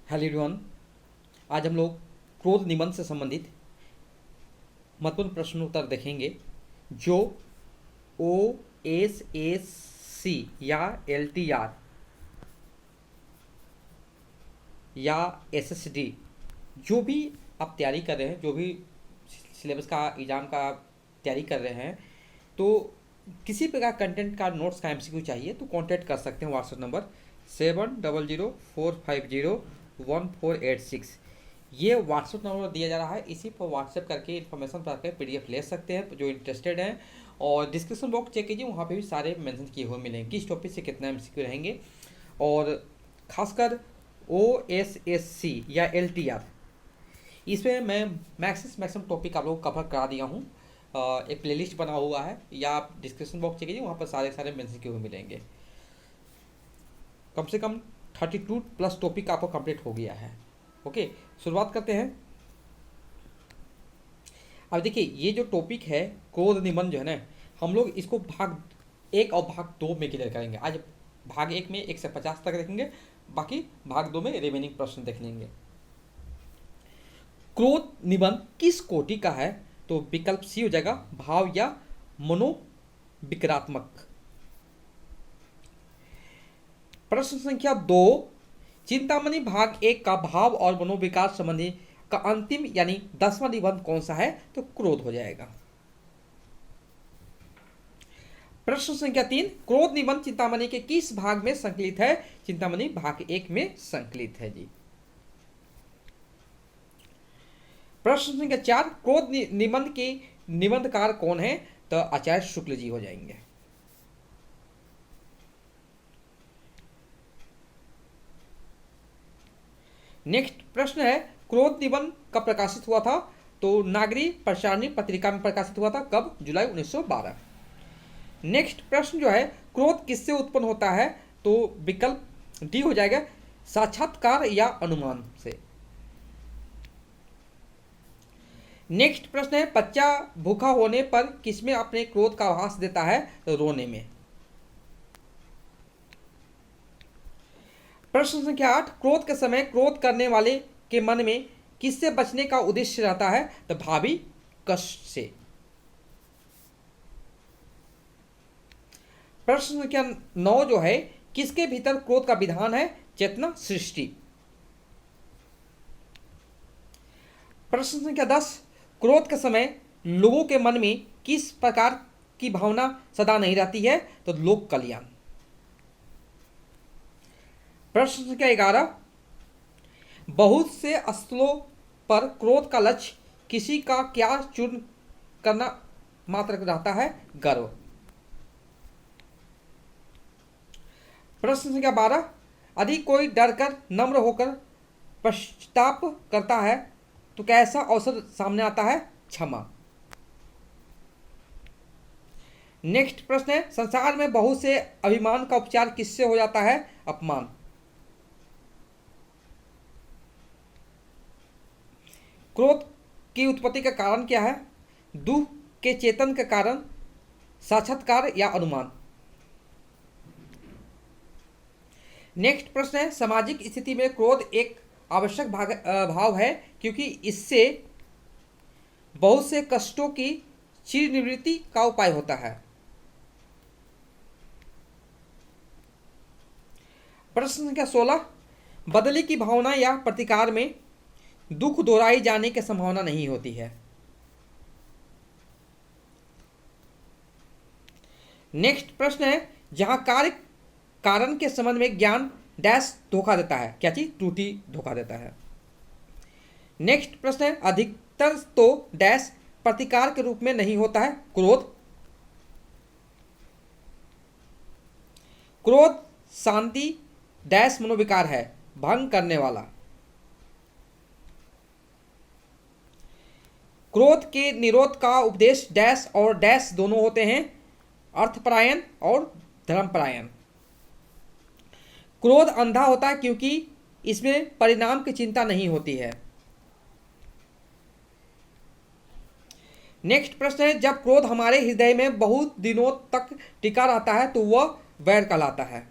Hello everyone. आज हम लोग क्रोध निबंध से संबंधित महत्वपूर्ण प्रश्नोत्तर देखेंगे जो OSSC या LTR या SSD जो भी आप तैयारी कर रहे हैं, जो भी सिलेबस का एग्ज़ाम का तैयारी कर रहे हैं, तो किसी प्रकार कंटेंट का नोट्स का MCQ चाहिए तो कांटेक्ट कर सकते हैं व्हाट्सएप नंबर 7004501486। ये व्हाट्सएप नंबर दिया जा रहा है, इसी पर व्हाट्सएप करके इन्फॉर्मेशन प्राप्त करके PDF ले सकते हैं जो इंटरेस्टेड हैं। और डिस्क्रिप्शन बॉक्स चेक कीजिए, वहाँ पे भी सारे मेंशन किए हुए मिलेंगे किस टॉपिक से कितना MCQ रहेंगे। और खासकर OSSC या LTR इसमें मैं मैक्सिमम टॉपिक आप लोग कवर करा दिया हूँ। एक प्लेलिस्ट बना हुआ है या आप डिस्क्रिप्शन बॉक्स चेक कीजिए, वहाँ पर सारे मेंशन किए हुए मिलेंगे। कम से कम 32 प्लस टॉपिक आपको कंप्लीट हो गया है। ओके, शुरुआत करते हैं। अब देखिए, ये जो टॉपिक है क्रोध निबंध जो है ना, हम लोग इसको भाग 1 और भाग 2 में क्लियर करेंगे। आज भाग 1 में 1 से 50 तक देखेंगे, बाकी भाग 2 में रिमेनिंग प्रश्न देख लेंगे। क्रोध निबंध किस कोटि का है? तो विकल्प सी हो जाएगा, भाव या मनोविकारात्मक। प्रश्न संख्या 2, चिंतामणि भाग 1 का भाव और मनोविकार संबंधी का अंतिम यानी 10वां निबंध कौन सा है? तो क्रोध हो जाएगा। प्रश्न संख्या 3, क्रोध निबंध चिंतामणि के किस भाग में संकलित है? चिंतामणि भाग 1 में संकलित है जी। प्रश्न संख्या 4, क्रोध निबंध के निबंधकार कौन है? तो आचार्य शुक्ल जी हो जाएंगे। नेक्स्ट प्रश्न है, क्रोध निबंध कब प्रकाशित हुआ था? तो नागरिक प्रसारणी पत्रिका में प्रकाशित हुआ था। कब? जुलाई 1912। नेक्स्ट प्रश्न जो है, क्रोध किससे उत्पन्न होता है? तो विकल्प डी हो जाएगा, साक्षात्कार या अनुमान से। नेक्स्ट प्रश्न है, बच्चा भूखा होने पर किसमें अपने क्रोध का आभास देता है? तो रोने में। प्रश्न संख्या 8, क्रोध के समय क्रोध करने वाले के मन में किससे बचने का उद्देश्य रहता है? तो भावी कष्ट से। प्रश्न संख्या 9 जो है, किसके भीतर क्रोध का विधान है? चेतना सृष्टि। प्रश्न संख्या 10, क्रोध के समय लोगों के मन में किस प्रकार की भावना सदा नहीं रहती है? तो लोक कल्याण। प्रश्न संख्या 11, बहुत से स्थलों पर क्रोध का लक्ष्य किसी का क्या चूर्ण करना मात्र रहता है? गर्व। प्रश्न संख्या 12, यदि कोई डरकर नम्र होकर पश्चाताप करता है तो कैसा अवसर सामने आता है? क्षमा। नेक्स्ट प्रश्न है, संसार में बहुत से अभिमान का उपचार किससे हो जाता है? अपमान। क्रोध की उत्पत्ति का कारण क्या है? दुख के चेतन के कारण, साक्षात्कार या अनुमान। नेक्स्ट प्रश्न है, सामाजिक स्थिति में क्रोध एक आवश्यक भाव है क्योंकि इससे बहुत से कष्टों की चिर निवृत्ति का उपाय होता है। प्रश्न संख्या 16, बदले की भावना या प्रतिकार में दुख दोहराई जाने की संभावना नहीं होती है। नेक्स्ट प्रश्न है, जहां कार्य कारण के संबंध में ज्ञान डैश धोखा देता है, क्या चीज? त्रुटि धोखा देता है। नेक्स्ट प्रश्न है, अधिकतर तो डैश प्रतिकार के रूप में नहीं होता है। क्रोध। क्रोध शांति डैश मनोविकार है, भंग करने वाला। क्रोध के निरोध का उपदेश डैश और डैश दोनों होते हैं, अर्थपरायण और धर्मपरायण। क्रोध अंधा होता है क्योंकि इसमें परिणाम की चिंता नहीं होती है। नेक्स्ट प्रश्न है, जब क्रोध हमारे हृदय में बहुत दिनों तक टिका रहता है तो वह वैर कहलाता है।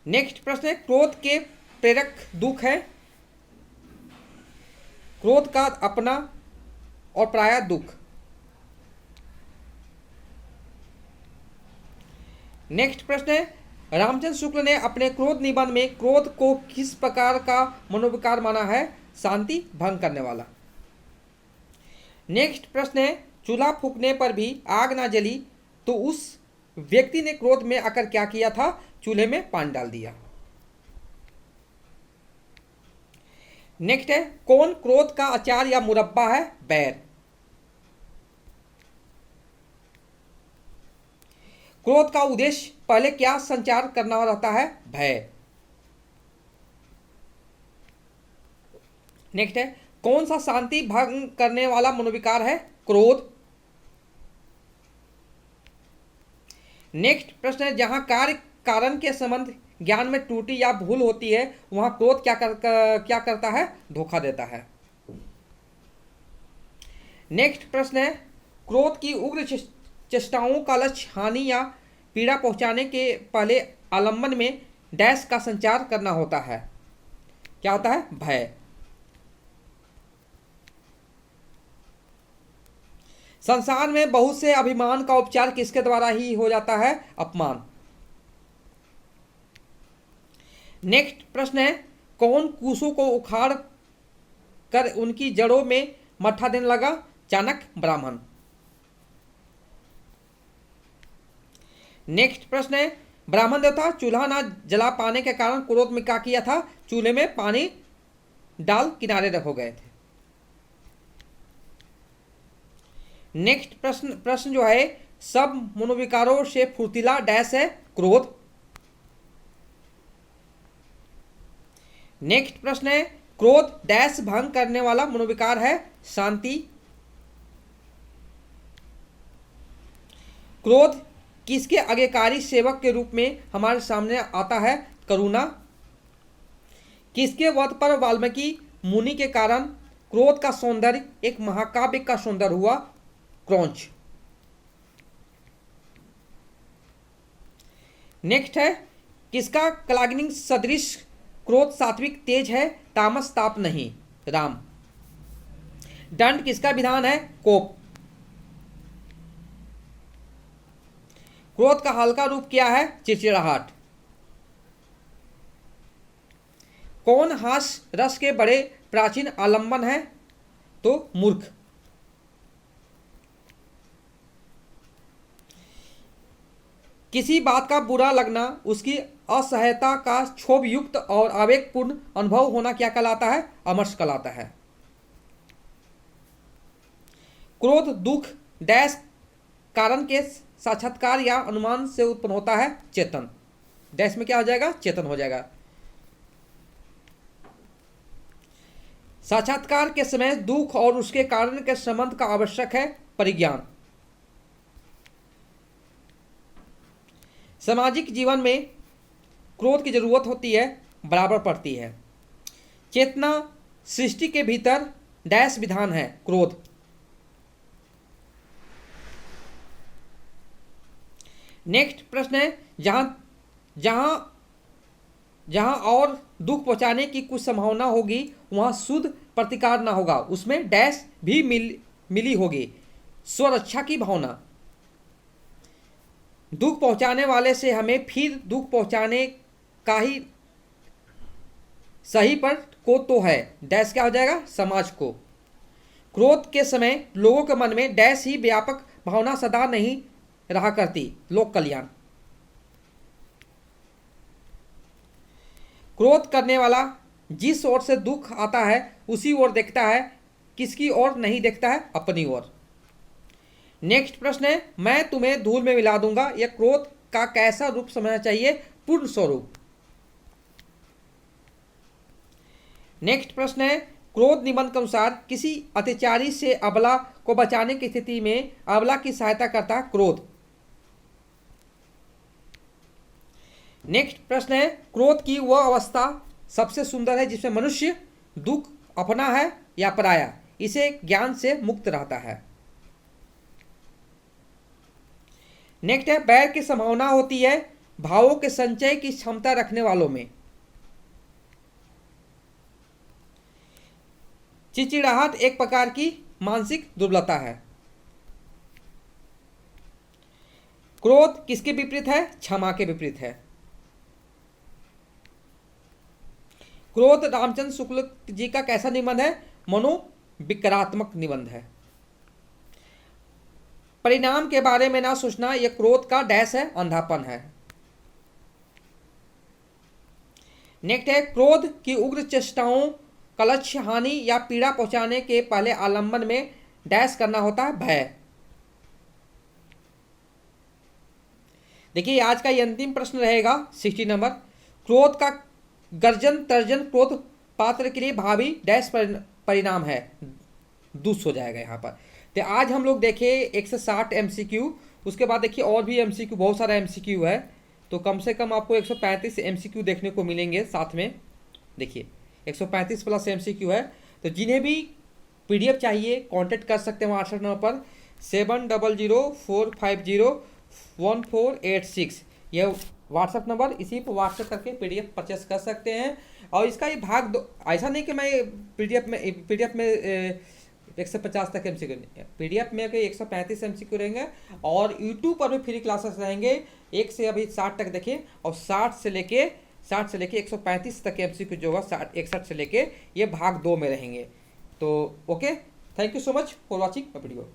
नेक्स्ट प्रश्न है, क्रोध के प्रेरक दुख है। क्रोध का अपना और पराया दुख। नेक्स्ट प्रश्न है, रामचंद्र शुक्ल ने अपने क्रोध निबंध में क्रोध को किस प्रकार का मनोविकार माना है? शांति भंग करने वाला। नेक्स्ट प्रश्न है, चूल्हा फूकने पर भी आग ना जली तो उस व्यक्ति ने क्रोध में आकर क्या किया था? चूल्हे में पानी डाल दिया। नेक्स्ट है, कौन क्रोध का अचार या मुरब्बा है? बैर। क्रोध का उद्देश्य पहले क्या संचार करना रहता है? भय। नेक्स्ट है, कौन सा शांति भंग करने वाला मनोविकार है? क्रोध। नेक्स्ट प्रश्न है, जहां कार्य कारण के संबंध ज्ञान में त्रुटि या भूल होती है वहां क्रोध क्या करता है? धोखा देता है। नेक्स्ट प्रश्न है, क्रोध की उग्र चेष्टाओं का लक्ष्य हानि या पीड़ा पहुंचाने के पहले आलम्बन में डैश का संचार करना होता है। क्या होता है? भय। संसार में बहुत से अभिमान का उपचार किसके द्वारा ही हो जाता है? अपमान। नेक्स्ट प्रश्न है, कौन कुशों को उखाड़ कर उनकी जड़ों में मट्ठा देने लगा? चाणक्य ब्राह्मण। नेक्स्ट प्रश्न है, ब्राह्मण देवता चूल्हा ना जला पाने के कारण क्रोध में क्या किया था? चूल्हे में पानी डाल किनारे रखो गए थे। नेक्स्ट प्रश्न जो है, सब मनोविकारों से फुर्तीला डैश है? क्रोध। नेक्स्ट प्रश्न है, क्रोध डैश भंग करने वाला मनोविकार है? शांति। क्रोध किसके आज्ञाकारी सेवक के रूप में हमारे सामने आता है? करुणा। किसके वध पर वाल्मीकि मुनि के कारण क्रोध का सौंदर्य एक महाकाव्य का सौंदर्य हुआ? क्रौंच। नेक्स्ट है, किसका कलाग्नि सदृश क्रोध सात्विक तेज है? तामस ताप नहीं। राम। दंड किसका विधान है? कोप। क्रोध का हल्का रूप क्या है? चिड़चिड़ाहट। कौन हास रस के बड़े प्राचीन आलंबन है? तो मूर्ख। किसी बात का बुरा लगना, उसकी असहायता का क्षोभ युक्त और आवेगपूर्ण अनुभव होना क्या कहलाता है? अमर्ष कहलाता है। क्रोध दुख डैश कारण के साक्षात्कार या अनुमान से उत्पन्न होता है? चेतन। डैश में क्या हो जाएगा? चेतन हो जाएगा। साक्षात्कार के समय दुख और उसके कारण के संबंध का आवश्यक है? परिज्ञान। सामाजिक जीवन में क्रोध की जरूरत होती है? बराबर पड़ती है। चेतना सृष्टि के भीतर डैश विधान है? क्रोध। नेक्स्ट प्रश्न है, जहां जहां जहां और दुख पहुंचाने की कुछ संभावना होगी वहां शुद्ध प्रतिकार ना होगा, उसमें डैश भी मिली होगी? स्वरक्षा की भावना। दुख पहुंचाने वाले से हमें फिर दुख पहुंचाने का ही सही पर को तो है? डैश क्या हो जाएगा? समाज को। क्रोध के समय लोगों के मन में डैश ही व्यापक भावना सदा नहीं रहा करती? लोक कल्याण। क्रोध करने वाला जिस ओर से दुख आता है उसी ओर देखता है, किसकी ओर नहीं देखता है? अपनी ओर। नेक्स्ट प्रश्न है, मैं तुम्हें धूल में मिला दूंगा, यह क्रोध का कैसा रूप समझना चाहिए? पूर्ण स्वरूप। नेक्स्ट प्रश्न है, क्रोध निबंध के अनुसार किसी अत्याचारी से अबला को बचाने की स्थिति में अबला की सहायता करता है? क्रोध। नेक्स्ट प्रश्न है, क्रोध की वह अवस्था सबसे सुंदर है जिसमें मनुष्य दुख अपना है या पराया, इसे ज्ञान से मुक्त रहता है। नेक्स्ट है, बैर की संभावना होती है भावों के संचय की क्षमता रखने वालों में। चिड़चिड़ाहट एक प्रकार की मानसिक दुर्बलता है। क्रोध किसके विपरीत है? क्षमा के विपरीत है। क्रोध रामचंद्र शुक्ल जी का कैसा निबंध है? मनोविकारात्मक निबंध है। परिणाम के बारे में ना सोचना यह क्रोध का डैश है, अंधापन है। नेक्स्ट है, क्रोध की उग्र चेष्टाओं का लक्ष्य हानि या पीड़ा पहुंचाने के पहले आलंबन में डैश करना होता है, भय। देखिए आज का ये अंतिम प्रश्न रहेगा 60 नंबर। क्रोध का गर्जन तर्जन क्रोध पात्र के लिए भावी डैश परिणाम है, दुष्ट हो जाएगा यहाँ पर। तो आज हम लोग देखे 160 MCQ, उसके बाद देखिए और भी MCQ, बहुत सारा MCQ है, तो कम से कम आपको 135 MCQ देखने को मिलेंगे साथ में। देखिए 135 प्लस MCQ है। तो जिन्हें भी PDF चाहिए कांटेक्ट कर सकते हैं व्हाट्सएप नंबर पर 7004501486, यह व्हाट्सएप नंबर, इसी पर व्हाट्सएप करके PDF परचेस कर सकते हैं। और इसका ये भाग दो, ऐसा नहीं कि मैं PDF में 150 तक MCQ, PDF में 135 MCQ रहेंगे और YouTube पर भी फ्री क्लासेस रहेंगे 1 से अभी 60 तक देखिए, और 60 से लेके 135 तक MCQ जो होगा 61 से लेके ये भाग 2 में रहेंगे। तो okay, thank you so much for watching my video.